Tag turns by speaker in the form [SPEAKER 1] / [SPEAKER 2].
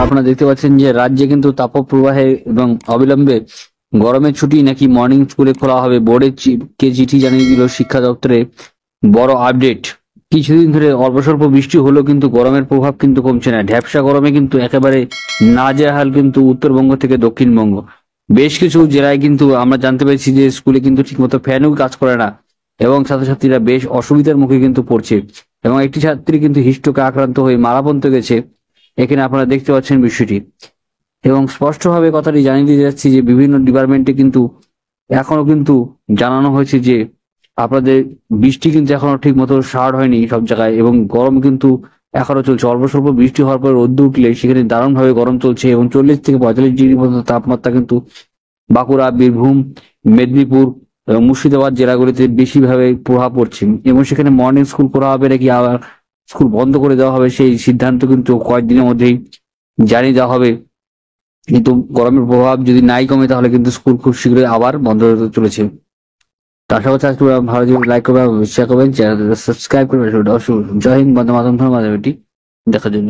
[SPEAKER 1] আপনারা দেখতে পাচ্ছেন যে রাজ্যে কিন্তু তাপপ্রবাহে এবং অবিলম্বে গরমের ছুটি নাকি মর্নিং স্কুলে খোলা হবে। বোর্ডের কে চিঠি জানিয়ে দিল শিক্ষা দপ্তরে। বড় আপডেট। কিছুদিন ধরে অল্প স্বল্প বৃষ্টি হলেও কিন্তু গরমের প্রভাব কিন্তু কমছে না। ঢ্যাপসা গরমে কিন্তু একেবারে নাজেহাল কিন্তু উত্তরবঙ্গ থেকে দক্ষিণবঙ্গ। বেশ কিছু জেলায় কিন্তু আমরা জানতে পেরেছি যে স্কুলে কিন্তু ঠিকমতো ফ্যানও কাজ করে না এবং ছাত্রছাত্রীরা বেশ অসুবিধার মুখে কিন্তু পড়ছে এবং একটি ছাত্রী কিন্তু হিস্ট্রোকে আক্রান্ত হয়ে মারা পর্যন্ত গেছে। এখানে আপনারা দেখতে পাচ্ছেন বিষয়টি এবং স্পষ্টভাবে কথাটি জানিয়ে দিয়ে যাচ্ছি যে বিভিন্ন ডিপার্টমেন্টে কিন্তু এখনো কিন্তু জানানো হয়েছে যে আপনাদের বৃষ্টি কিন্তু এখনো ঠিক মতো স্টার্ট হয়নি সব জায়গায় এবং গরম কিন্তু এখনো চলছে। অল্প স্বল্প বৃষ্টি হওয়ার পর রোদ্দুর উঠলে সেখানে দারুণ ভাবে গরম চলছে এবং 40 থেকে 45 ডিগ্রি পর্যন্ত তাপমাত্রা কিন্তু বাঁকুড়া, বীরভূম, মেদিনীপুর এবং মুর্শিদাবাদ জেলাগুলিতে বেশিভাবে প্রভাব পড়ছে এবং সেখানে মর্নিং স্কুল করা হবে নাকি আবার স্কুল বন্ধ করে দেওয়া হবে সেই সিদ্ধান্ত কিন্তু কয়েকদিনের মধ্যেই জানিয়ে দেওয়া হবে। কিন্তু গরমের প্রভাব যদি নাই কমে তাহলে কিন্তু স্কুল খুব শীঘ্রই আবার বন্ধ হতে চলেছে। তো আশা করছি আজকে ভালো যদি লাইক করবেন, শেয়ার করবেন, চ্যানেল সাবস্ক্রাইব করবেন। জয় হিন্দ, বন্দে মাতরম, ধন্যবাদ ভিডিওটি দেখার জন্য।